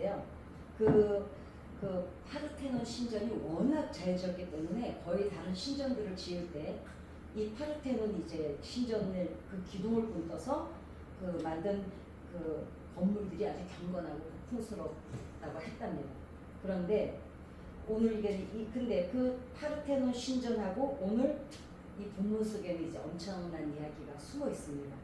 있는데요. 그, 그 파르테논 신전이 워낙 잘 지었기 때문에 거의 다른 신전들을 지을 때 이 파르테논 이제 신전을 그 기둥을 굽어서 그 만든 그 건물들이 아주 경건하고 고풍스럽다고 했답니다. 그런데 오늘 근데 그 파르테논 신전하고 오늘 이 본문 속에는 이제 엄청난 이야기가 숨어 있습니다.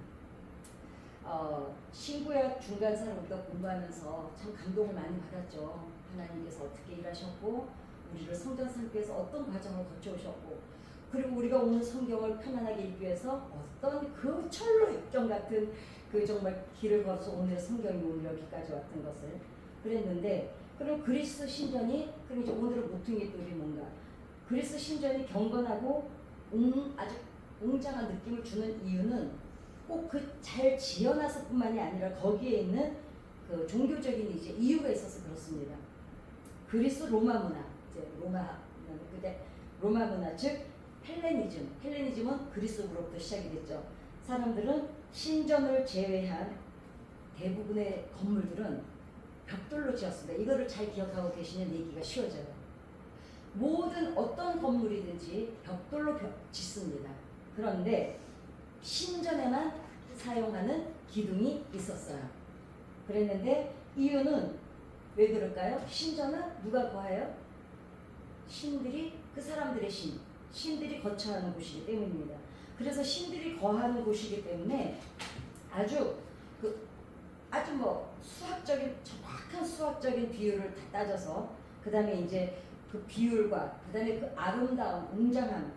신구약 중간사를 우리가 공부하면서 참 감동을 많이 받았죠. 하나님께서 어떻게 일하셨고 우리를 성전 삼기 위해서 어떤 과정을 거쳐오셨고, 그리고 우리가 오늘 성경을 편안하게 읽기 위해서 어떤 그 철로 역경 같은 그 정말 길을 걸어서 오늘 성경이 오늘 여기까지 왔던 것을 그랬는데, 그럼 그리스 신전이, 그럼 이제 오늘의 모퉁이 돌이 뭔가, 그리스 신전이 경건하고 아주 웅장한 느낌을 주는 이유는 꼭 그 잘 지어놨을 뿐만이 아니라 거기에 있는 그 종교적인 이제 이유가 있어서 그렇습니다. 그리스 로마 문화, 이제 로마 문화, 즉 헬레니즘은 그리스로부터 시작이 됐죠. 사람들은 신전을 제외한 대부분의 건물들은 벽돌로 지었습니다. 이거를 잘 기억하고 계시면 얘기가 쉬워져요. 모든 어떤 건물이든지 벽돌로 짓습니다. 그런데 신전에만 사용하는 기둥이 있었어요. 그랬는데 이유는 왜 그럴까요? 신전은 누가 거해요? 신들이, 그 사람들의 신들이 거처하는 곳이기 때문입니다. 그래서 신들이 거하는 곳이기 때문에 아주 수학적인, 정확한 수학적인 비율을 다 따져서, 그 다음에 이제 그 비율과 그 다음에 그 아름다움, 웅장함,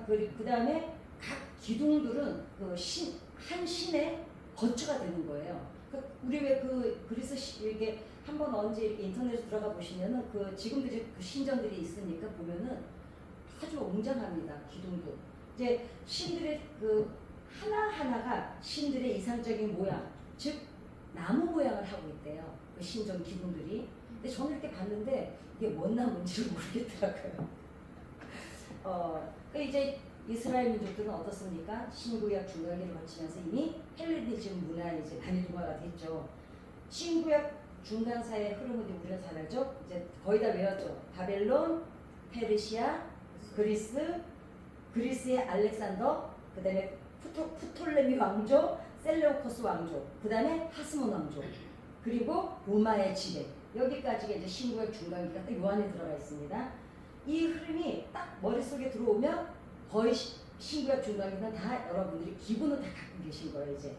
그 다음에 각 기둥들은 한 신의 거처가 되는 거예요. 우리 왜 그리스 이게 한번 언제 이렇게 인터넷에 들어가 보시면은 지금도 이제 그 신전들이 있으니까 보면은 아주 웅장합니다. 기둥도. 이제 신들의 하나하나가 신들의 이상적인 모양, 즉 나무 모양을 하고 있대요. 그 신전 기둥들이. 근데 저는 이렇게 봤는데 이게 뭔 나무인지를 모르겠더라고요. 이제 이스라엘 민족들은 어떻습니까? 신구약 중간기를 거치면서 이미 헬레니즘 문화에 이제 많이 동화가 됐죠. 신구약 중간사의 흐름은 우리가 잘 알죠? 이제 거의 다 외웠죠. 바벨론, 페르시아, 그리스의 알렉산더, 그 다음에 프톨레미 왕조, 셀레우코스 왕조, 그 다음에 하스몬 왕조, 그리고 로마의 지배. 여기까지가 이제 신구약 중간기가 딱 요 안에 들어가 있습니다. 이 흐름이 딱 머릿속에 들어오면 거의 신구약 중간기는 다 여러분들이 기본은 다 갖고 계신 거예요. 이제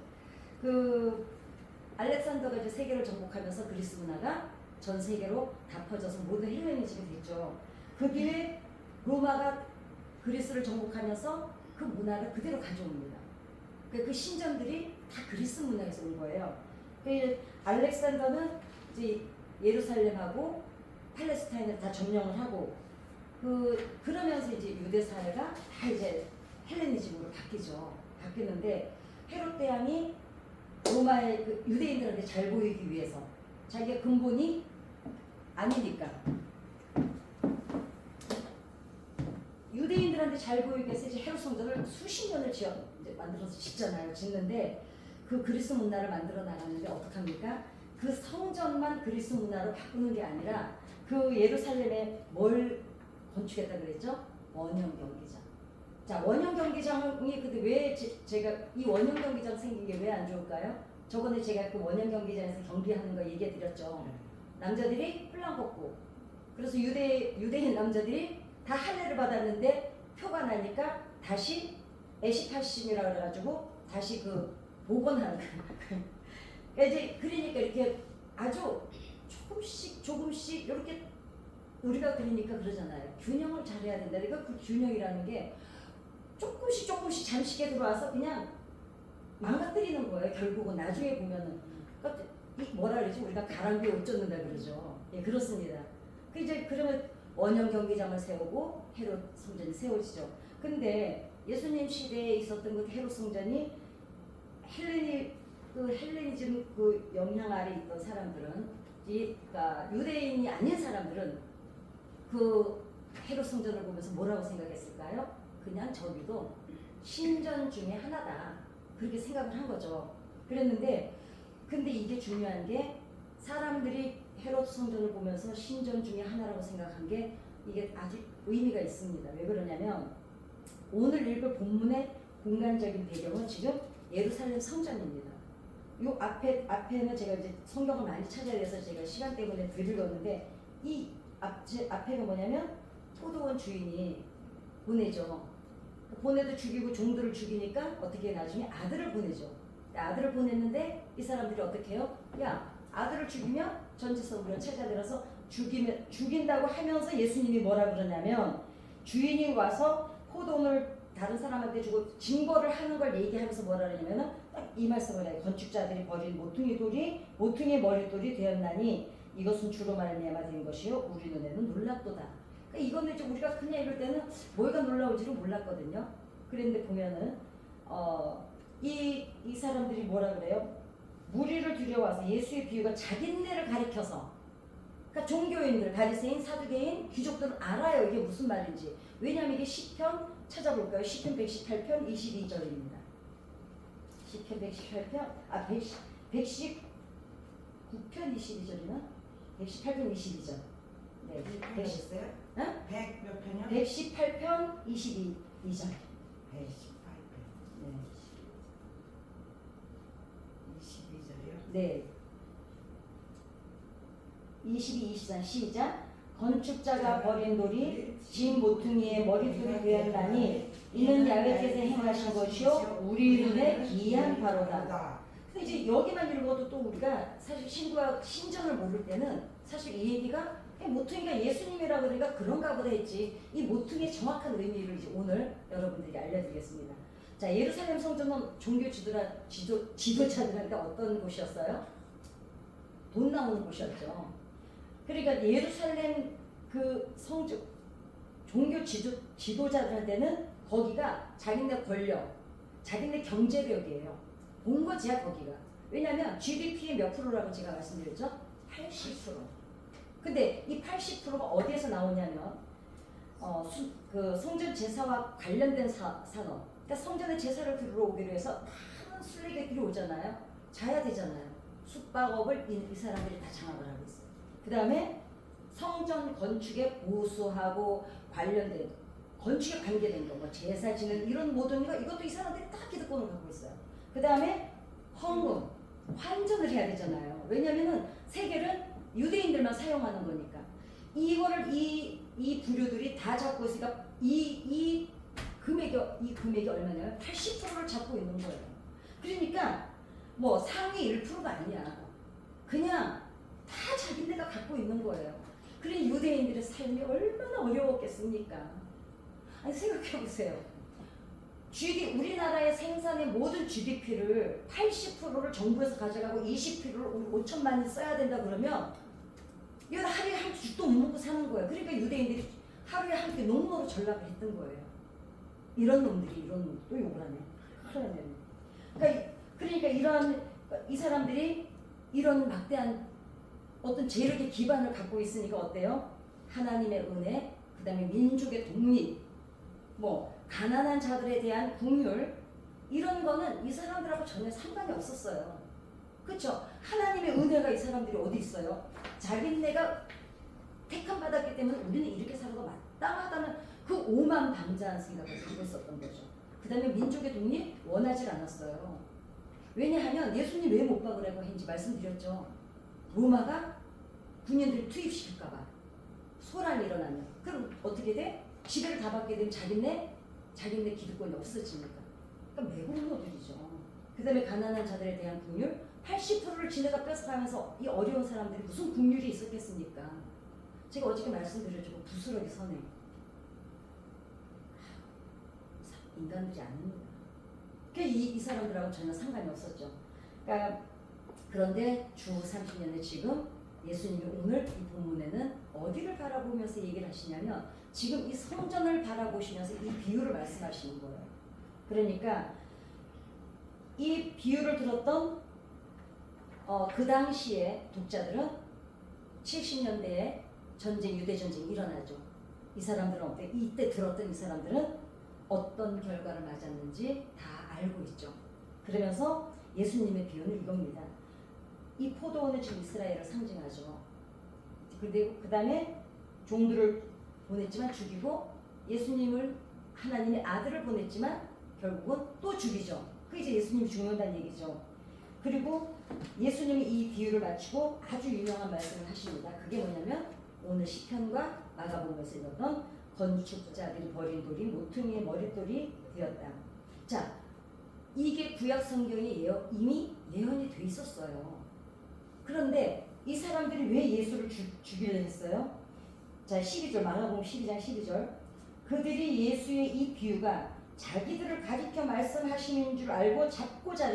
알렉산더가 이제 세계를 정복하면서 그리스 문화가 전 세계로 다 퍼져서 모든 헬레니즘이 됐죠. 그 뒤에 로마가 그리스를 정복하면서 그 문화를 그대로 가져옵니다. 그 신전들이 다 그리스 문화에서 온 거예요. 알렉산더는 이제 예루살렘하고 팔레스타인을 다 점령을 하고, 그러면서 이제 유대 사회가 다 이제 헬레니즘으로 바뀌는데, 헤롯 대왕이 로마의 유대인들한테 잘 보이기 위해서, 자기가 근본이 아니니까 유대인들한테 잘 보이기 위해서 이제 헤롯 성전을 수십 년을 만들어서 짓는데, 그 그리스 문화를 만들어 나가는데 어떡합니까? 그 성전만 그리스 문화로 바꾸는 게 아니라 그 예루살렘에 뭘 건축했다 그랬죠? 원형 경기장. 자, 원형 경기장이 근데 왜 제가 이 원형 경기장 생긴 게 왜 안 좋을까요? 저번에 제가 그 원형 경기장에서 경기하는 거 얘기해 드렸죠. 남자들이 뿔랑 걷고, 그래서 유대인 남자들이 다 할례를 받았는데 표가 나니까 다시 에시팔심이라 그래가지고 다시 복원하는 이제 그러니까 이렇게 아주 조금씩 이렇게 우리가 그러니까 그러잖아요. 균형을 잘해야 된다. 그러니까 그 균형이라는 게 조금씩 잠식에 들어와서 그냥 망가뜨리는 거예요. 결국은 나중에 보면은. 그러니까 뭐라 그러지? 우리가 가랑비에 옷 젖는다 그러죠. 예, 그렇습니다. 이제 그러면 원형 경기장을 세우고 헤롯 성전이 세워지죠. 근데 예수님 시대에 있었던 그 헤롯 성전이 헬레니즘 영향 아래 있던 사람들은, 그러니까 유대인이 아닌 사람들은 그 헤롯 성전을 보면서 뭐라고 생각했을까요? 그냥 저기도 신전 중에 하나다, 그렇게 생각을 한 거죠. 그랬는데, 근데 이게 중요한 게, 사람들이 헤롯 성전을 보면서 신전 중에 하나라고 생각한 게 이게 아직 의미가 있습니다. 왜 그러냐면 오늘 읽을 본문의 공간적인 배경은 지금 예루살렘 성전입니다. 요 앞에는 제가 이제 성경을 많이 찾아야 돼서 제가 시간 때문에 덜 읽었는데 이 앞에가 뭐냐면 포도원 주인이 보내죠. 보내도 죽이고 종들을 죽이니까 어떻게 나중에 아들을 보내죠. 아들을 보냈는데 이 사람들이 어떻게 해요? 야, 아들을 죽이면 전지서 우리가 찾아들어서 죽인다고 하면서 예수님이 뭐라 그러냐면 주인이 와서 포도원을 다른 사람한테 주고 증거를 하는 걸 얘기하면서 뭐라 그러냐면은 딱 이 말씀을 해요. 건축자들이 버린 모퉁이 돌이 모퉁이의 머릿돌이 되었나니 이것은 주로 말미암아 된 것이요 우리 눈에는 놀랍도다. 그러니까 이거는 이제 우리가 그냥 읽을 때는 뭐가 놀라울지를 몰랐거든요. 그런데 보면은 이 사람들이 뭐라 그래요? 무리를 들여와서 예수의 비유가 자기네를 가리켜서, 그러니까 종교인들, 바리새인, 사두개인, 귀족들은 알아요 이게 무슨 말인지. 왜냐하면 이게 시편 찾아볼까요? 시편 118편 22절입니다. 시편 118편 119편 22절이나 118편 22절. 네, 100이었어요? 응? 100 몇 편이요? 118편 22절. 118편. 네. 22절이요? 네. 22, 23 시작. 건축자가 버린 돌이 진 모퉁이의 머릿돌이 되었나니 이는 야훼께서 행하신 것이요 우리 눈에 기이한 바로다. 근데 이제 여기만 읽어도 또 우리가 사실 신전을 모를 때는 사실 이 얘기가 모퉁이가 예수님이라고 그러니까 그런가 보다 했지, 이 모퉁이의 정확한 의미를 이제 오늘 여러분들에게 알려드리겠습니다. 자, 예루살렘 성전은 종교 지도자들한테 어떤 곳이었어요? 돈 나오는 곳이었죠. 그러니까 예루살렘 그 성전 종교 지도자들한테는 거기가 자기네 권력, 자기네 경제력이에요. 본거지야 거기가. 왜냐하면 GDP의 몇 프로라고 제가 말씀드렸죠? 80%. 근데 이 80%가 어디에서 나오냐면 그 성전 제사와 관련된 산업. 그러니까 성전에 제사를 들어오기로 해서 많은 순례객들이 오잖아요. 자야 되잖아요. 숙박업을 이 사람들이 다 장악을 하고 있어요. 그 다음에 성전 건축에 보수하고 관련된 건축에 관계된 거, 뭐 제사 지는 이런 모든 거 이것도 이 사람들이 다 기득권을 갖고 있어요. 그 다음에 헌금, 환전을 해야 되잖아요. 왜냐면은 세계는 유대인들만 사용하는 거니까. 이거를 이 부류들이 다 잡고 있으니까 이 금액이 얼마냐면 80%를 잡고 있는 거예요. 그러니까 뭐 상위 1%가 아니야. 그냥 다 자기네가 갖고 있는 거예요. 그러니 유대인들의 삶이 얼마나 어려웠겠습니까? 아니 생각해보세요. 우리나라의 생산의 모든 GDP를 80%를 정부에서 가져가고 20%를 우리 5천만이 써야 된다 그러면 이건 하루에 한 죽도 못 먹고 사는 거예요. 그러니까 유대인들이 하루에 한 끼 농노로 전락을 했던 거예요. 이런 놈들이 또 욕을 하네. 그러니까 이 사람들이 이런 막대한 어떤 재력의 기반을 갖고 있으니까 어때요? 하나님의 은혜, 그 다음에 민족의 독립, 뭐 가난한 자들에 대한 긍휼, 이런 거는 이 사람들하고 전혀 상관이 없었어요. 그렇죠? 하나님의 은혜가 이 사람들이 어디 있어요? 자기네가 택함 받았기 때문에 우리는 이렇게 살아도 마땅하다는 그 오만방자한 생각을 갖고 있었던 거죠. 그 다음에 민족의 독립 원하지 않았어요. 왜냐하면 예수님 왜 못 박으라고 했는지 말씀드렸죠. 로마가 군인들을 투입시킬까봐 소란이 일어나면 그럼 어떻게 돼? 지배를 다 받게 되면 자기네 기득권이 없어지니까. 그러니까 매국노들이죠. 그 다음에 가난한 자들에 대한 긍휼 80%를 지네가 뺏어가면서 이 어려운 사람들이 무슨 긍휼이 있었겠습니까? 제가 어저께 말씀드렸죠. 부스러기 선행. 인간들이 아닙니다. 그러니까 이 사람들하고 전혀 상관이 없었죠. 그러니까 그런데 주 30년에 지금 예수님이 오늘 이 본문에는 어디를 바라보면서 얘기를 하시냐면 지금 이 성전을 바라보시면서 이 비유를 말씀하시는 거예요. 그러니까 이 비유를 들었던 그 당시에 독자들은 70년대에 유대 전쟁이 일어나죠. 이 사람들은 어때? 이때 들었던 이 사람들은 어떤 결과를 맞았는지 다 알고 있죠. 그러면서 예수님의 비유는 이겁니다. 이 포도원은 지금 이스라엘을 상징하죠. 그리고 그 다음에 종들을 보냈지만 죽이고 예수님을 하나님의 아들을 보냈지만 결국은 또 죽이죠. 그게 이제 예수님이 죽는다는 얘기죠. 그리고 예수님이 이 비유를 마치고 아주 유명한 말씀을 하십니다. 그게 뭐냐면 오늘 시편과 마가복음에서 읽었던 건축자들이 버린 돌이 모퉁이의 머릿돌이 되었다. 자, 이게 구약 성경에 이미 예언이 돼 있었어요. 그런데 이 사람들이 왜 예수를 죽이려 했어요? 자, 12절 마가복음 12장 12절 그들이 예수의 이 비유가 자기들을 가리켜 말씀하시는 줄 알고 잡고자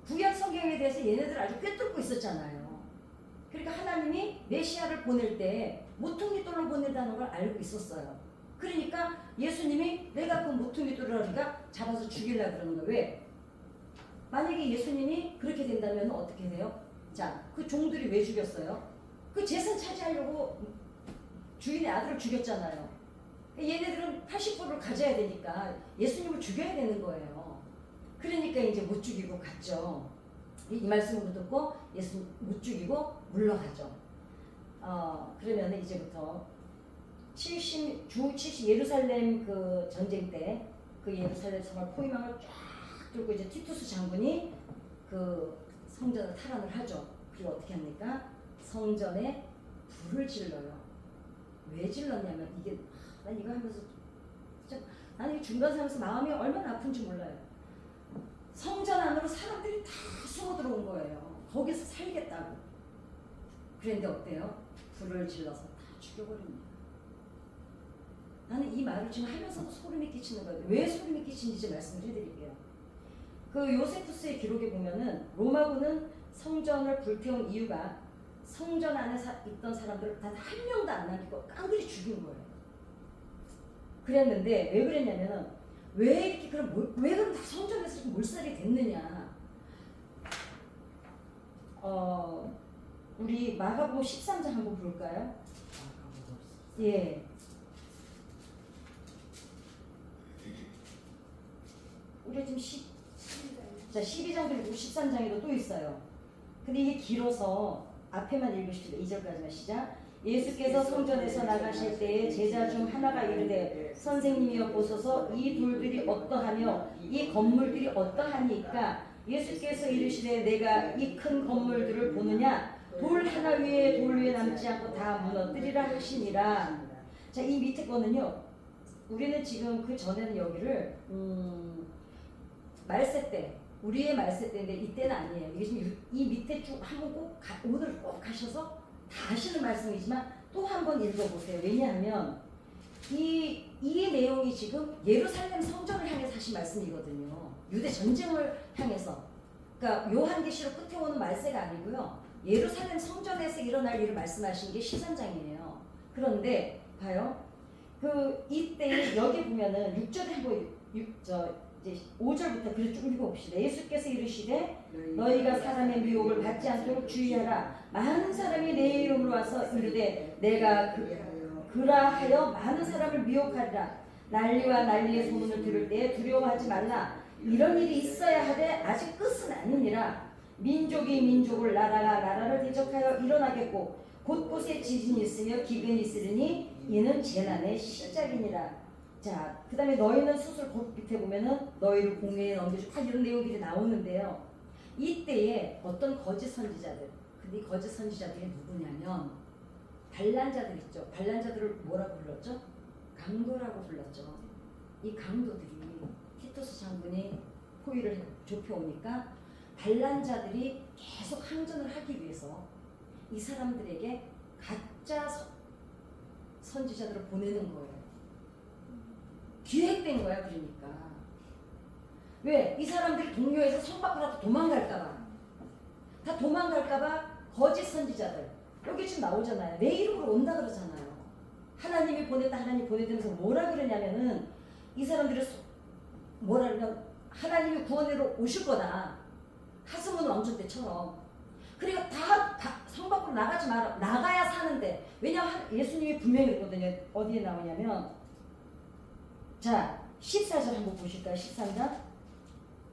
구약 성경에 대해서 얘네들 아주 꿰뚫고 있었잖아요. 그러니까 하나님이 메시아를 보낼 때 모퉁이 돌로 보낸다는 걸 알고 있었어요. 그러니까 예수님이 내가 그 모퉁이 돌을 잡아서 죽이려고 그러는 거예요. 왜? 만약에 예수님이 그렇게 된다면 어떻게 돼요? 자, 그 종들이 왜 죽였어요? 그 재산 차지하려고 주인의 아들을 죽였잖아요. 얘네들은 80%를 가져야 되니까 예수님을 죽여야 되는 거예요. 그러니까 이제 못 죽이고 갔죠. 이 말씀을 듣고 예수님 못 죽이고 물러가죠. 그러면 이제부터 주 70 예루살렘 그 전쟁 때 그 예루살렘 정말 포위망을 쫙 뚫고 이제 티투스 장군이 그 성전을 탈환을 하죠. 그리고 어떻게 합니까? 성전에 불을 질러요. 왜 질렀냐면 이게 난 이거 하면서 진짜 나는 이 중간사면서 마음이 얼마나 아픈지 몰라요. 성전 안으로 사람들이 다 숨어 들어온 거예요. 거기서 살겠다고. 그런데 어때요? 불을 질러서 다 죽여버립니다. 나는 이 말을 지금 하면서도 소름이 끼치는 거예요. 왜 소름이 끼치는지 말씀을 해드릴게요. 그 요세푸스의 기록에 보면은 로마군은 성전을 불태운 이유가 성전 안에 있던 사람들을 단 한 명도 안 남기고 깡그리 죽인 거예요. 그랬는데 왜 그랬냐면은 왜 이렇게 왜 그럼 다 성전에서 몰살이 됐느냐? 우리 마가복음 13장 한번 볼까요? 예. 우리가 지금 12장 그리고 13장에도 또 있어요. 근데 이게 길어서 앞에만 읽으십시오. 2절까지만 시작. 예수께서 성전에서 나가실 때에 제자 중 하나가 이르되 선생님이여 보소서 이 돌들이 어떠하며 이 건물들이 어떠하니까 예수께서 이르시되 내가 이 큰 건물들을 보느냐 돌 하나 위에 돌 위에 남지 않고 다 무너뜨리라 하시니라. 자, 이 밑에 거는요. 우리는 지금 그 전에는 여기를 말세 때 우리의 말세 때인데 이때는 아니에요. 이게 지금 이 밑에 쭉 한번 오늘 꼭 가셔서 다 하시는 말씀이지만 또 한번 읽어보세요. 왜냐하면 이 내용이 지금 예루살렘 성전을 향해서 하신 말씀이거든요. 유대 전쟁을 향해서. 그러니까 요한계시록 끝에 오는 말세가 아니고요. 예루살렘 성전에서 일어날 일을 말씀하신 게 13장이에요. 그런데 봐요. 그 이때 여기 보면은 6절에 한번 이제 5절부터 그래 쭉 읽어봅시다. 예수께서 이르시되 너희가 사람의 미혹을 받지 않도록 주의하라. 많은 사람이 내 이름으로 와서 이르되 내가 그라하여 많은 사람을 미혹하리라. 난리와 난리의 소문을 들을 때에 두려워하지 말라. 이런 일이 있어야 하되 아직 끝은 아니니라. 민족이 민족을 나라가 나라를 대적하여 일어나겠고 곳곳에 지진이 있으며 기근이 있으리니 이는 재난의 시작이니라. 자, 그 다음에 너희는 스스로 곧 밑에 보면은 너희를 공회에 넘겨주고 이런 내용들이 나오는데요. 이때에 어떤 거짓 선지자들, 근데 이 거짓 선지자들이 누구냐면 반란자들 있죠. 반란자들을 뭐라고 불렀죠? 강도라고 불렀죠. 이 강도들이 티투스 장군이 포위를 좁혀오니까 반란자들이 계속 항전을 하기 위해서 이 사람들에게 가짜 선지자들을 보내는 거예요. 기획된 거야. 그러니까 왜? 이 사람들이 동료에서 성 밖으로 도망갈까봐 다 도망갈까봐 거짓 선지자들 여기 지금 나오잖아요. 내 이름으로 온다 그러잖아요. 하나님이 보냈다 하나님 보내면서 뭐라 그러냐면은 이 사람들이 뭐라 그러냐면 하나님이 구원으로 오실 거다. 하스문 왕조 때처럼. 그러니까 다 성 밖으로 나가지 마라. 나가야 사는데. 왜냐하면 예수님이 분명히 그랬거든요. 어디에 나오냐면 자 14절 한번 보실까요? 13장.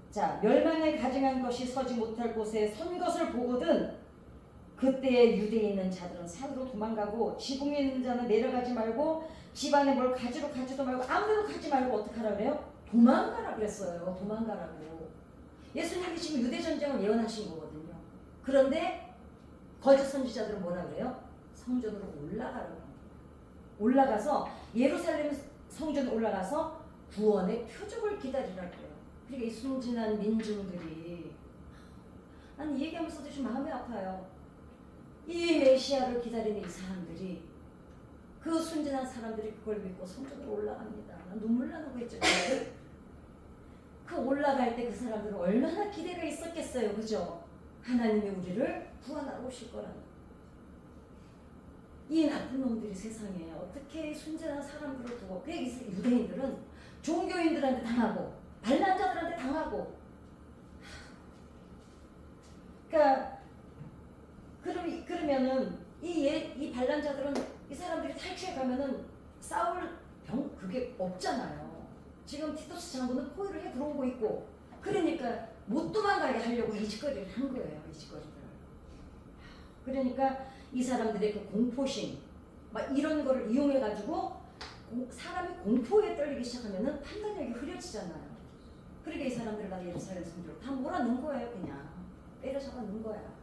자 멸망에 가증한 것이 서지 못할 곳에 선 것을 보거든 그때 유대에 있는 자들은 산으로 도망가고 지붕에 있는 자는 내려가지 말고 집안에 뭘 가지도 말고 아무데도 가지 말고 어떻게 하라 그래요? 도망가라 그랬어요. 도망가라고. 예수님이 지금 유대 전쟁을 예언하신 거거든요. 그런데 거짓 선지자들은 뭐라 그래요? 성전으로 올라가라고 합니다. 올라가서 예루살렘 성전에 올라가서 구원의 표적을 기다리라고요. 그러니까 이 순진한 민중들이, 나는 이 얘기하면서도 좀 마음이 아파요. 이 메시아를 기다리는 이 사람들이, 그 순진한 사람들이 그걸 믿고 성전으로 올라갑니다. 난 눈물 나는 거 있죠. 그 올라갈 때 그 사람들은 얼마나 기대가 있었겠어요. 그죠? 하나님이 우리를 구원하러 오실 거라는. 이 나쁜 놈들이 세상에 어떻게 순진한 사람들을 두고, 그 유대인들은 종교인들한테 당하고 반란자들한테 당하고, 그러니까 그러면은 이 반란자들은, 이 사람들이 탈취해 가면은 싸울 그게 없잖아요. 지금 티토스 장군은 포위를 해 들어오고 있고, 그러니까 못 도망가게 하려고 이 짓거리를 한 거예요. 이 짓거리를. 그러니까 이 사람들의 그 공포심, 막 이런 거를 이용해 가지고 사람이 공포에 떨리기 시작하면은 판단력이 흐려지잖아요. 그러니까 이 사람들을 다 예루살렘 성전으로 다 몰아넣은 거예요. 그냥 때려잡아 넣은 거야.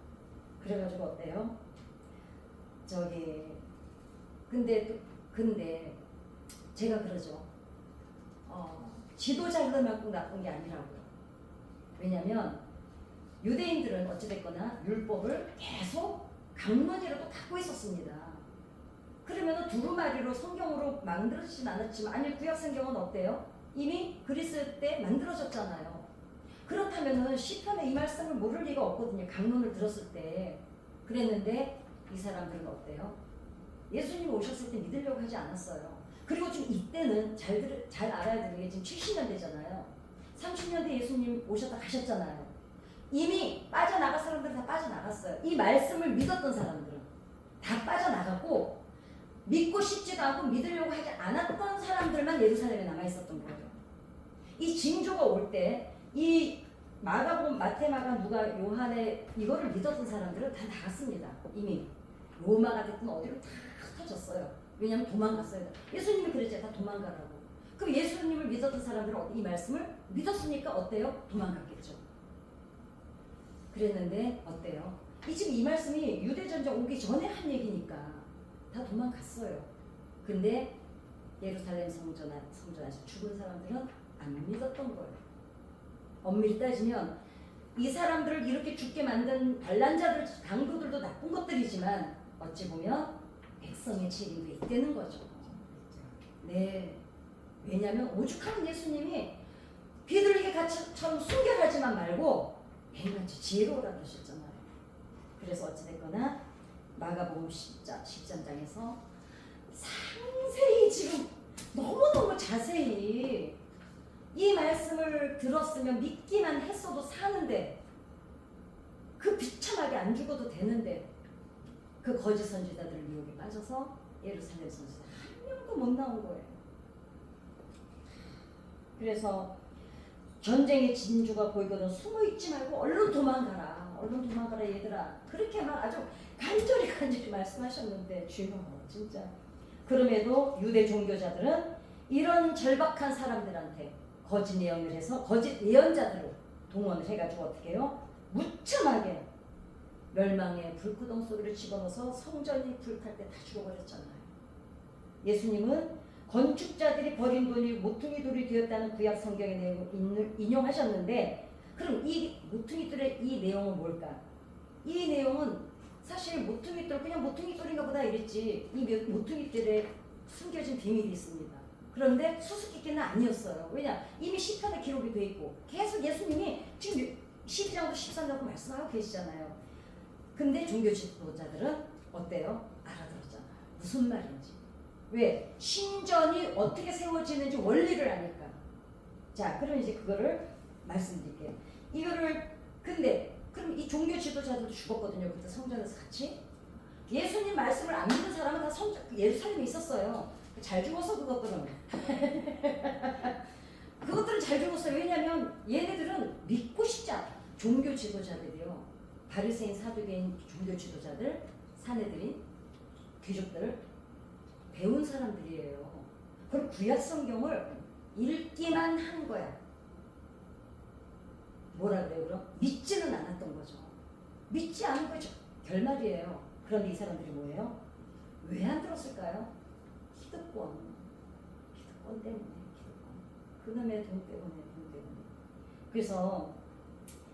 그래가지고 어때요? 근데 제가 그러죠. 지도자들만 꼭 나쁜 게 아니라고요. 왜냐면 유대인들은 어찌됐거나 율법을 계속 강론이라도 갖고 있었습니다. 그러면 두루마리로 성경으로 만들어지진 않았지만, 아니 구약 성경은 어때요? 이미 그리스 때 만들어졌잖아요. 그렇다면은 시편에 이 말씀을 모를 리가 없거든요. 강론을 들었을 때. 그랬는데 이 사람들은 어때요? 예수님 오셨을 때 믿으려고 하지 않았어요. 그리고 지금 이때는 잘 알아야 되는 게 지금 70년대잖아요. 30년대 예수님 오셨다 가셨잖아요. 이미 빠져나갈 사람들은 다 빠져나갔어요. 이 말씀을 믿었던 사람들은 다 빠져나갔고, 믿고 싶지도 않고 믿으려고 하지 않았던 사람들만 예루살렘에 남아있었던 거예요. 이 징조가 올 때 이 마가복음, 마태, 마가, 누가, 요한의 이거를 믿었던 사람들은 다 나갔습니다. 이미 로마가 됐든 어디로 다 흩어졌어요. 왜냐하면 도망갔어요. 예수님이 그랬죠. 다 도망가라고. 그럼 예수님을 믿었던 사람들은 이 말씀을 믿었으니까 어때요? 도망갔겠죠. 그랬는데 어때요? 지금 이 말씀이 유대전쟁 오기 전에 한 얘기니까 다 도망갔어요. 근데 예루살렘 성전에서 죽은 사람들은 안 믿었던 거예요. 엄밀히 따지면 이 사람들을 이렇게 죽게 만든 반란자들, 강도들도 나쁜 것들이지만 어찌 보면 백성의 책임도 있다는 거죠. 네. 왜냐하면 오죽하면 예수님이 비둘기 같이처럼 순결하지만 말고 백만치 지혜로우라 그러셨잖아요. 그래서 어찌됐거나 마가복음 13장에서 상세히, 지금 너무너무 자세히 이 말씀을 들었으면 믿기만 했어도 사는데, 그 비참하게 안 죽어도 되는데, 그 거짓 선지자들 유혹에 빠져서 예루살렘 성전에 한 명도 못 나온 거예요. 그래서 전쟁의 진주가 보이거든 숨어 있지 말고 얼른 도망가라, 얼른 도망가라 얘들아. 그렇게 막 아주 간절히 말씀하셨는데, 주여 진짜. 그럼에도 유대 종교자들은 이런 절박한 사람들한테 거짓 예언을 해서 거짓 예언자들을 동원을 해가지고 어떻게 해요? 무참하게 멸망의 불구덩 소리를 집어넣어서 성전이 불탈 때 다 죽어버렸잖아요. 예수님은 건축자들이 버린 돈이 모퉁이 돌이 되었다는 구약 성경의 내용을 인용하셨는데, 그럼 이 모퉁이돌의 이 내용은 뭘까? 이 내용은 사실 모퉁이돌, 그냥 모퉁이돌인가 보다 이랬지, 이 모퉁이돌에 숨겨진 비밀이 있습니다. 그런데 수수께끼는 아니었어요. 왜냐? 이미 시편에 기록이 돼 있고 계속 예수님이 지금 12장부터 13장부터 말씀하고 계시잖아요. 근데 종교 지도자들은 어때요? 알아들었잖아요. 무슨 말인지. 왜? 신전이 어떻게 세워지는지 원리를 아니까. 자, 그럼 이제 그거를 말씀드릴게요. 근데 그럼 이 종교 지도자들도 죽었거든요. 그때 성전에서 같이. 예수님 말씀을 안 믿는 사람은 다 예루살렘에 있었어요. 잘 죽었어, 그것들은. 그것들은 잘 죽었어요. 왜냐면 얘네들은 믿고 싶지 않아. 종교 지도자들이요. 바리새인 사두개인 종교 지도자들, 사내들인 귀족들 배운 사람들이에요. 그럼 구약 성경을 읽기만 한 거야. 뭐라 그래요? 그럼 믿지는 않았던 거죠. 믿지 않은 거죠. 결말이에요. 그런데 이 사람들이 뭐예요? 왜 안 들었을까요? 기득권 때문에, 그놈의 돈 때문에. 그래서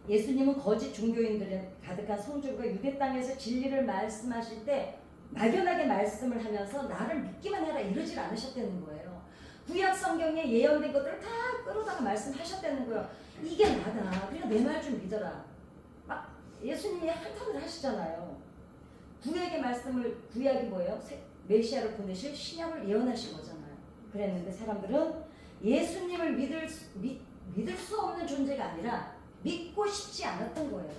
예수님은 거짓 종교인들은 가득한 성전과 유대 땅에서 진리를 말씀하실 때 막연하게 말씀을 하면서 나를 믿기만 해라 이러질 않으셨다는 거예요. 구약 성경에 예언된 것들을 다 끌어다가 말씀하셨다는 거예요. 이게 나다. 그러니까 내 말 좀 믿어라. 막 예수님이 한탄을 하시잖아요. 구약의 말씀을, 구약이 뭐예요? 메시아를 보내실 신약을 예언하신 거잖아요. 그랬는데 사람들은 예수님을 믿을 수 없는 존재가 아니라 믿고 싶지 않았던 거예요.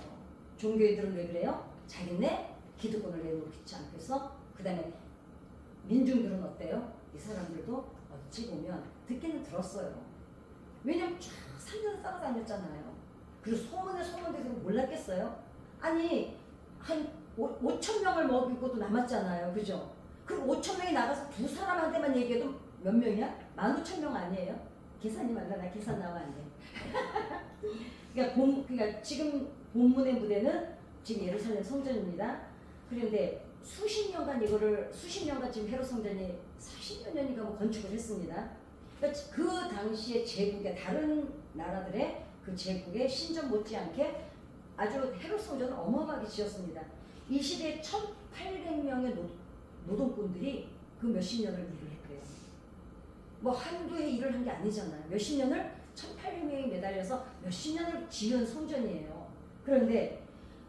종교인들은 왜 그래요? 자기네 기득권을 내놓지 않고 해서. 그 다음에 민중들은 어때요? 이 사람들도 어찌 보면 듣기는 들었어요. 왜냐면 쫙 산에서 따라다녔잖아요. 그리고 소문대로 몰랐겠어요? 아니 한 5천 명을 먹이고도 남았잖아요. 그죠? 그럼 5천 명이 나가서 두 사람한테만 얘기해도 몇 명이야? 15,000명 아니에요? 계산이 말라. 나 계산 나와 안 돼. 그러니까 지금 본문의 무대는 지금 예루살렘 성전입니다. 그런데 수십 년간 지금 헤롯 성전이 40여 년인가 뭐 건축을 했습니다. 그러니까 그 당시에 제국의 다른 나라들의 그 제국의 신전 못지않게 아주 헤롯 성전을 어마어마하게 지었습니다. 이 시대에 1,800명의 노동꾼들이 그 몇십 년을 일을 했대요. 뭐 한두 해 일을 한 게 아니잖아요. 몇십 년을 1,800명이 매달려서 몇십 년을 지은 성전이에요. 그런데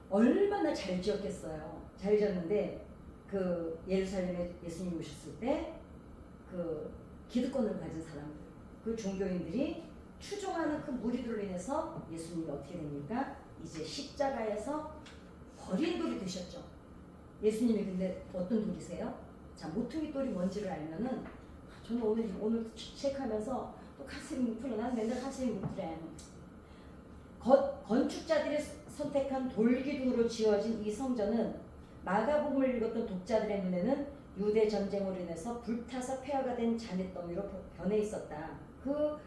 얼마나 잘 지었겠어요. 잘 지었는데 그 예루살렘에 예수님이 오셨을 때 그 기득권을 가진 사람들, 그 종교인들이 추종하는 그 무리들로 인해서 예수님이 어떻게 됩니까? 이제 십자가에서 버린 돌이 되셨죠. 예수님이 근데 어떤 돌이세요? 자, 모퉁이 돌이 뭔지를 알면은 저는 오늘 체크하면서 또 가슴이 뭉클해. 난 맨날 가슴이 뭉클해. 건축자들이 선택한 돌기둥으로 지어진 이 성전은 마가복음을 읽었던 독자들의 눈에는 유대 전쟁으로 인해서 불타서 폐허가 된 잔해더미로 변해 있었다. 그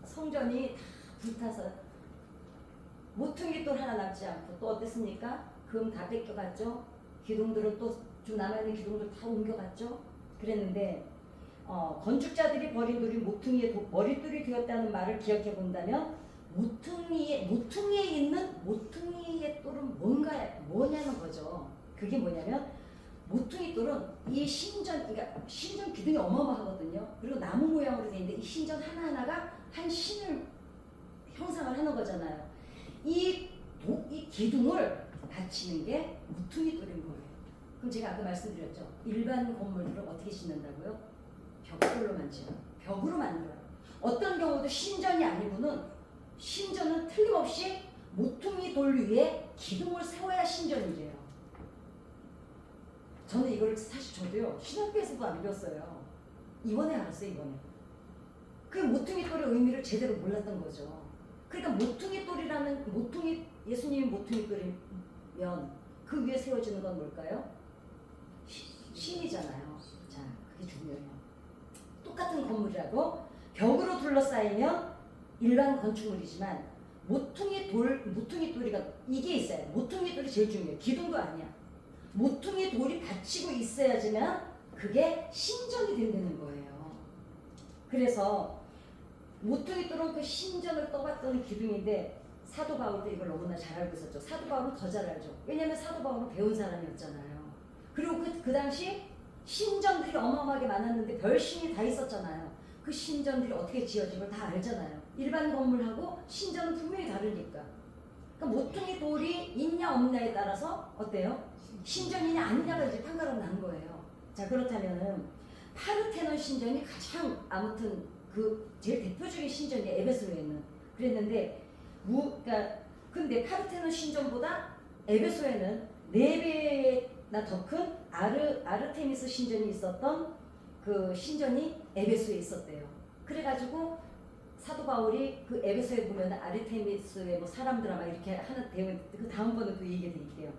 성전이 다 불타서 모퉁이 돌 하나 남지 않고 또 어땠습니까? 금 다 뺏겨갔죠. 기둥들은 또 좀 남아있는 기둥들 다 옮겨갔죠. 그랬는데 건축자들이 버린 돌이 모퉁이의 머릿돌이 되었다는 말을 기억해 본다면 모퉁이에 있는 모퉁이의 돌은 뭐냐는 거죠. 그게 뭐냐면 모퉁이 돌은 이 그러니까 신전 기둥이 어마어마하거든요. 그리고 나무 모양으로 되어 있는데 이 신전 하나하나가 한 신을 형상을 하는 거잖아요. 이 기둥을 받치는 게 모퉁이 돌인 거예요. 그럼 제가 아까 말씀드렸죠. 일반 건물들을 어떻게 짓는다고요? 벽돌로만 지어요. 벽으로 만들어요. 어떤 경우도 신전이 아니고는 신전은 틀림없이 모퉁이 돌 위에 기둥을 세워야 신전이래요. 저는 이걸 사실 저도요. 신학교에서도 안 배웠어요. 이번에 알았어요. 이번에. 그 모퉁이 돌의 의미를 제대로 몰랐던 거죠. 그러니까 예수님이 모퉁이 돌이면 그 위에 세워지는 건 뭘까요? 신이잖아요. 자, 그게 중요해요. 똑같은 건물이라도 벽으로 둘러싸이면 일반 건축물이지만 모퉁이 돌이가 이게 있어요. 모퉁이 돌이 제일 중요해요. 기둥도 아니야. 모퉁이 돌이 받치고 있어야지만 그게 신전이 된다는 거예요. 그래서 모퉁이 돌은 그 신전을 떠받드는 기둥인데 사도 바울도 이걸 너무나 잘 알고 있었죠. 사도 바울은 더 잘 알죠. 왜냐하면 사도 바울은 배운 사람이었잖아요. 그리고 그 당시 신전들이 어마어마하게 많았는데 별신이 다 있었잖아요. 그 신전들이 어떻게 지어진 걸 다 알잖아요. 일반 건물하고 신전은 분명히 다르니까. 그러니까 모퉁이 돌이 있냐 없냐에 따라서 어때요? 신전이냐 아니냐가 이제 판가름 난 거예요. 자, 그렇다면은 파르테논 신전이 가장 아무튼 그 제일 대표적인 신전이에요. 에베소에 있는. 그랬는데 근데 파르테논 신전보다 에베소에는 4배나 더 큰 아르테미스 신전이 있었던 그 신전이 에베소에 있었대요. 그래가지고 사도 바울이 그 에베소에 보면 아르테미스의 뭐 사람 드라마 이렇게 하는 대응, 그 다음번에 그 얘기 드릴게요.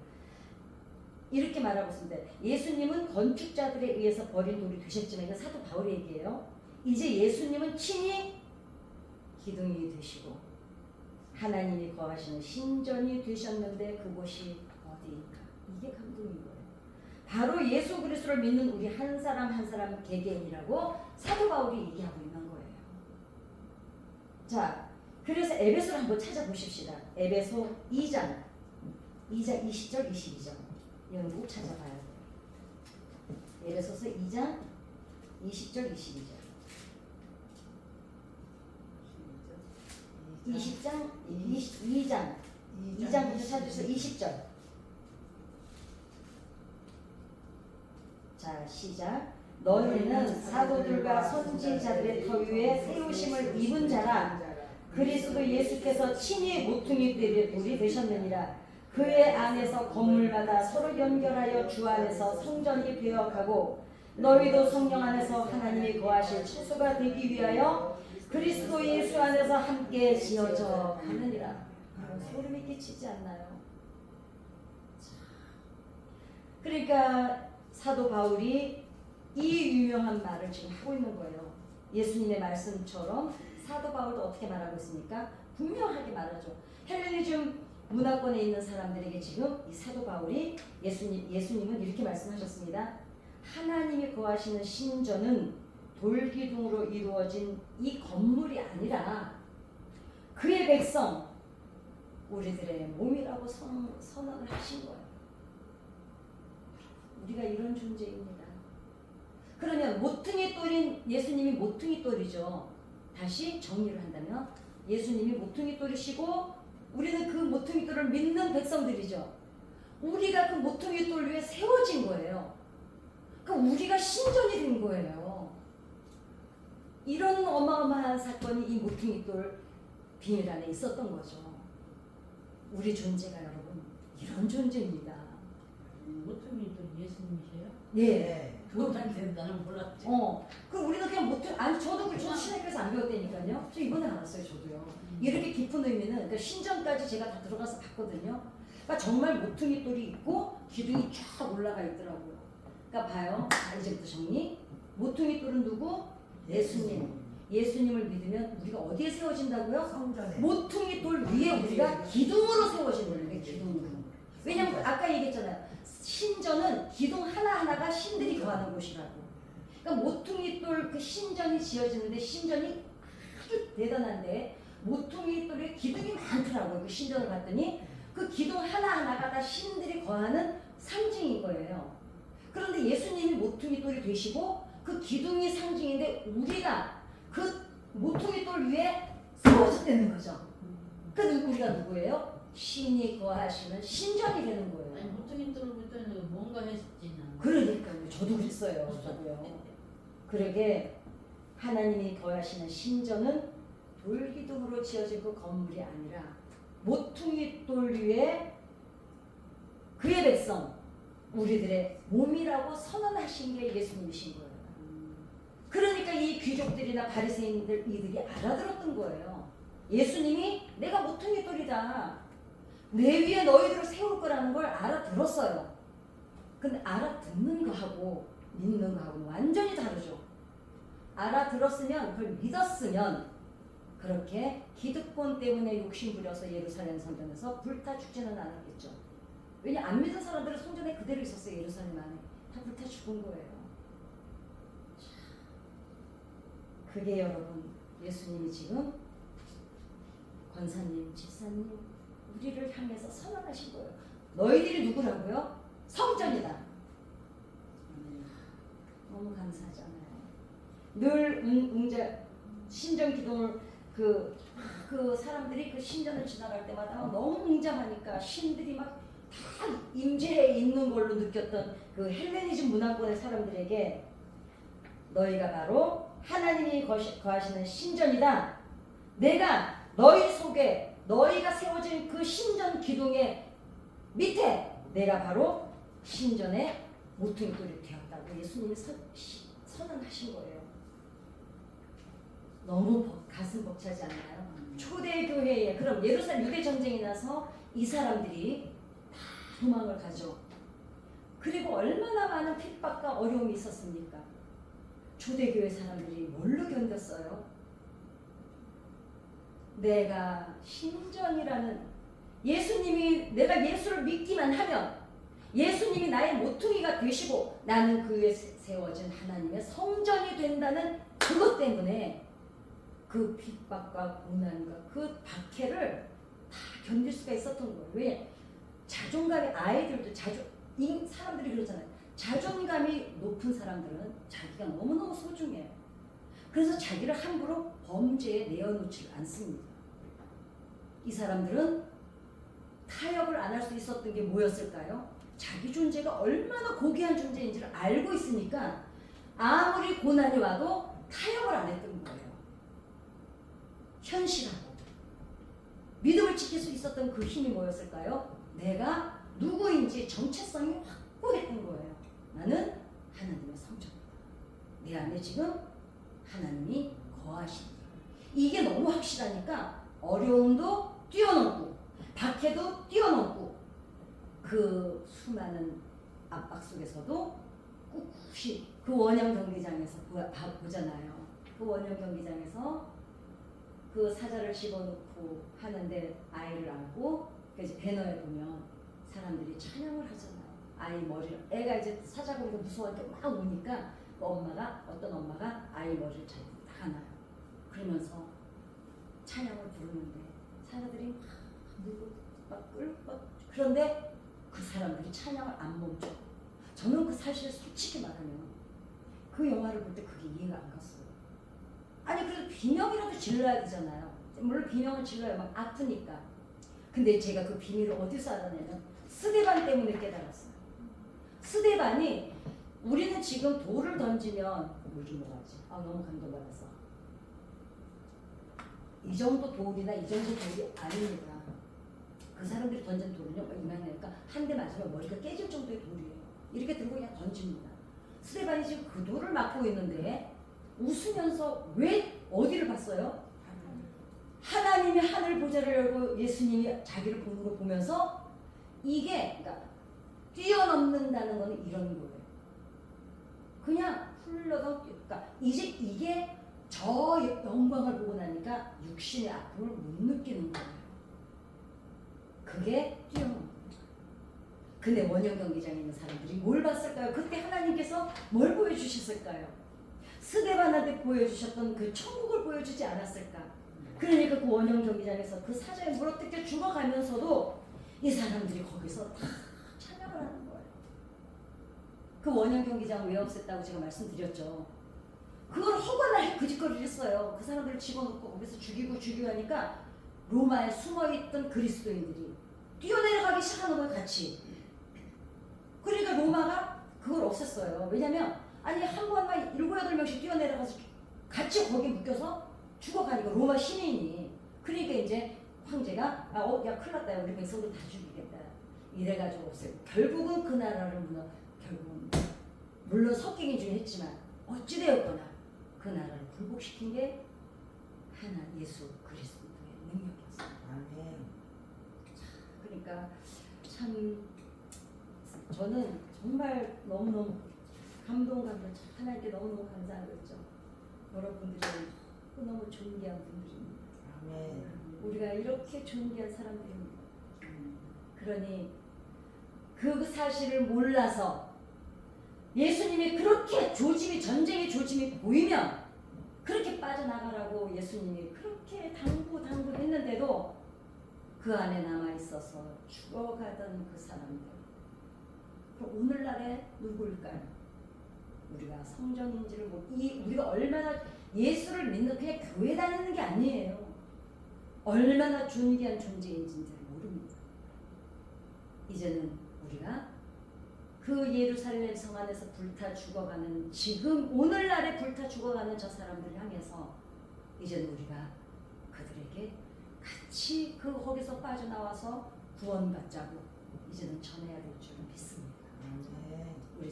이렇게 말하고 있습니다. 예수님은 건축자들에 의해서 버린 돌이 되셨지만, 이건 사도 바울의 얘기예요. 이제 예수님은 친히 기둥이 되시고 하나님이 거하시는 신전이 되셨는데 그곳이 어디인가? 이게 감동인 거예요. 바로 예수 그리스도를 믿는 우리 한 사람 한 사람 개개인이라고 사도 바울이 얘기하고 있는 거예요. 자, 그래서 에베소를 한번 찾아보십시다. 에베소 2장 20절 22절 이건 꼭 찾아봐야 돼요. 에베소서 2장 20절 22절 2장부터 찾으세요. 20절. 자, 시작. 너희는 사도들과 선지자들의 터 위에 세우심을 입은 자라. 그리스도 예수께서 친히 모퉁이 돌이 되셨느니라. 그의 안에서 건물마다 서로 연결하여 주 안에서 성전이 되어가고 너희도 성령 안에서 하나님이 거하실 처소가 되기 위하여 그리스도 예수 안에서 함께 지어져 가느니라. 소름이 끼치지 않나요? 그러니까 사도 바울이 이 유명한 말을 지금 하고 있는 거예요. 예수님의 말씀처럼 사도 바울도 어떻게 말하고 있습니까? 분명하게 말하죠. 헬레니즘 문화권에 있는 사람들에게 지금 이 사도 바울이 예수님은 이렇게 말씀하셨습니다. 하나님이 거하시는 신전은 돌기둥으로 이루어진 이 건물이 아니라 그의 백성 우리들의 몸이라고 선언을 하신 거예요. 우리가 이런 존재입니다. 그러면 모퉁이 돌인 예수님이 모퉁이 돌이죠. 다시 정리를 한다면 예수님이 모퉁이 돌이시고 우리는 그 모퉁이 돌을 믿는 백성들이죠. 우리가 그 모퉁이 돌 위에 세워진 거예요. 그러니까 우리가 신전이 된 거예요. 이런 어마어마한 사건이 이 모퉁이 돌 비밀 안에 있었던 거죠. 우리 존재가 여러분 이런 존재입니다. 모퉁이 또 예수님이세요? 네. 그것한테 나는 몰랐지. 그럼 우리는 그냥 모퉁 아니 저도 신학교에서 안 배웠다니까요. 저 이번에 알았어요, 저도요. 이렇게 깊은 의미는 그러니까 신전까지 제가 다 들어가서 봤거든요. 그러니까 정말 모퉁이 돌이 있고 기둥이 쫙 올라가 있더라고요. 그러니까 봐요. 이제부터 정리. 모퉁이 돌은 누구? 예수님. 예수님을 믿으면 우리가 어디에 세워진다고요? 성전에. 모퉁이 돌 위에 우리가 기둥으로 세워지는 거예요. 기둥으로. 왜냐면 아까 얘기했잖아요. 신전은 기둥 하나하나가 신들이 거하는 곳이라고. 그러니까 모퉁이 돌 그 신전이 지어지는데 신전이 아주 대단한데 모퉁이 돌에 기둥이 많더라고요. 그 신전을 봤더니 그 기둥 하나하나가 다 신들이 거하는 상징인 거예요. 그런데 예수님이 모퉁이 돌이 되시고 그 기둥이 상징인데 우리가 그 모퉁이 돌 위에 세워졌다는 거죠. 그 우리가 누구예요? 신이 거하시는 신전이 되는 거예요. 아니 모퉁이 돌을 볼 때는 뭔가 했지 나. 그러니까요. 저도 그랬어요. 저도요. 그러게 하나님이 거하시는 신전은 돌기둥으로 지어진 그 건물이 아니라 모퉁이 돌 위에 그의 백성 우리들의 몸이라고 선언하신 게 예수님이신 거예요. 그러니까 이 귀족들이나 바리새인들 이들이 알아들었던 거예요. 예수님이 내가 모퉁이 돌이다. 내 위에 너희들을 세울 거라는 걸 알아들었어요. 근데 알아듣는 거하고 믿는 거하고는 완전히 다르죠. 알아들었으면 그걸 믿었으면 그렇게 기득권 때문에 욕심부려서 예루살렘 성전에서 불타 죽지는 않았겠죠. 왜냐 안 믿은 사람들은 성전에 그대로 있었어요. 예루살렘 안에 다 불타 죽은 거예요. 그게 여러분 예수님이 지금 권사님, 집사님 우리를 향해서 선언하신 거예요. 너희들이 누구라고요? 성전이다. 너무 감사하잖아요. 늘 신전 기둥을 그 사람들이 그 신전을 지나갈 때마다 너무 웅장하니까 신들이 막 다 임재해 있는 걸로 느꼈던 그 헬레니즘 문화권의 사람들에게 너희가 바로 하나님이 거하시는 신전이다. 내가 너희 속에 너희가 세워진 그 신전 기둥의 밑에 내가 바로 신전의 모퉁이 돌이 되었다고 예수님이 선언하신 거예요. 너무 가슴 벅차지 않나요? 초대교회에 그럼 예루살렘 유대 전쟁이 나서 이 사람들이 다 도망을 가죠. 그리고 얼마나 많은 핍박과 어려움이 있었습니까? 초대교회 사람들이 뭘로 견뎠어요? 내가 신전이라는 예수님이 내가 예수를 믿기만 하면 예수님이 나의 모퉁이가 되시고 나는 그 위에 세워진 하나님의 성전이 된다는 그것 때문에 그 핍박과 고난과 그 박해를 다 견딜 수가 있었던 거예요. 왜? 자존감이 아이들도 사람들이 그러잖아요. 자존감이 높은 사람들은 자기가 너무너무 소중해요. 그래서 자기를 함부로 범죄에 내어놓지 않습니다. 이 사람들은 타협을 안 할 수 있었던 게 뭐였을까요? 자기 존재가 얼마나 고귀한 존재인지를 알고 있으니까 아무리 고난이 와도 타협을 안 했던 거예요. 현실하고 믿음을 지킬 수 있었던 그 힘이 뭐였을까요? 내가 누구인지 정체성이 확고했던 거예요. 나는 하나님의 성전이다. 내 안에 지금 하나님이 거하십니다. 이게 너무 확실하니까 어려움도 뛰어넘고 박해도 뛰어넘고 그 수많은 압박 속에서도 꿋꿋이 그 원형 경기장에서 보잖아요. 그 원형 경기장에서 그 사자를 집어넣고 하는데 아이를 안고 이제 배너에 보면 사람들이 찬양을 하잖아요. 아이 머리를 애가 이제 사자가 오니까 무서워하니까 막 오니까 그 어떤 엄마가 아이 머리를 잘 닦아놔요. 그러면서 찬양을 부르는데 사자들이 막 누구 막 끌고 그런데 그 사람들이 찬양을 안 멈춰. 저는 그 사실을 솔직히 말하면 그 영화를 볼 때 그게 이해가 안 갔어요. 아니 그래도 비명이라도 질러야 되잖아요. 물론 비명을 질러야 막 아프니까. 근데 제가 그 비밀을 어디서 알았냐면 스데반 때문에 깨달았어요. 스데반이 우리는 지금 돌을 던지면 물 좀 먹어야지. 너무 감동받았어. 이 정도 돌이나 이 정도 돌이 아닙니다. 그 사람들이 던진 돌은요 이만하니까 한 대 맞으면 머리가 깨질 정도의 돌이에요. 이렇게 들고 그냥 던집니다. 스데반이 지금 그 돌을 맞고 있는데 웃으면서 왜 어디를 봤어요? 하나님이 하늘 보좌를 열고 예수님이 자기를 보는 걸 보면서 이게 그러니까 뛰어넘는다는 거는 이런 거예요. 그냥 흘러서 그러니까 이제 이게 저 영광을 보고 나니까 육신의 아픔을 못 느끼는 거예요. 그게 뛰어넘는 거예요. 근데 원형 경기장에 있는 사람들이 뭘 봤을까요? 그때 하나님께서 뭘 보여주셨을까요? 스데반한테 보여주셨던 그 천국을 보여주지 않았을까? 그러니까 그 원형 경기장에서 그 사자에 물어뜯겨 죽어가면서도 이 사람들이 거기서 다 찬양을 하는 거예요. 그 원형 경기장 왜 없앴다고 제가 말씀드렸죠. 그걸 허관할 그 짓거리를 했어요. 그 사람들을 집어넣고 거기서 죽이고 하니까 로마에 숨어있던 그리스도인들이 뛰어내려가기 시작하는 거예요. 같이. 그러니까 로마가 그걸 없앴어요. 왜냐면 아니 한 번만 7, 8명씩 뛰어내려가서 같이 거기 묶여서 죽어가니까 로마 시민이. 그러니까 이제 황제가 야 큰일 났다. 우리 백성들 다 죽이겠다. 이래가지고 없어요. 결국은 그 나라를 결국은 물론 섞이긴 좀 했지만 어찌되었거나 그 나라를 굴복시킨 게 하나 예수 그리스도의 능력이었어요. 아멘. 그러니까 참 저는 정말 너무너무 감동 하나님께 너무너무 감사한 거죠. 여러분들이 너무 존귀한 분들입니다. 아멘. 우리가 이렇게 존귀한 사람들입니다. 그러니 그 사실을 몰라서 예수님이 그렇게 전쟁의 조짐이 보이면 그렇게 빠져나가라고 예수님이 그렇게 당부했는데도 그 안에 남아있어서 죽어가던 그 사람들. 그럼 오늘날에 누구일까요? 우리가 성전인지를 우리가 얼마나 예수를 믿는 그냥 교회 다니는 게 아니에요. 얼마나 존귀한 존재인지를 모릅니다. 이제는 우리가 그 예루살렘 성 안에서 불타 죽어가는 지금 오늘날에 불타 죽어가는 저 사람들을 향해서 이제는 우리가 그들에게 같이 거기서 빠져나와서 구원받자고 이제는 전해야 될 줄을 믿습니다. 아멘. 우리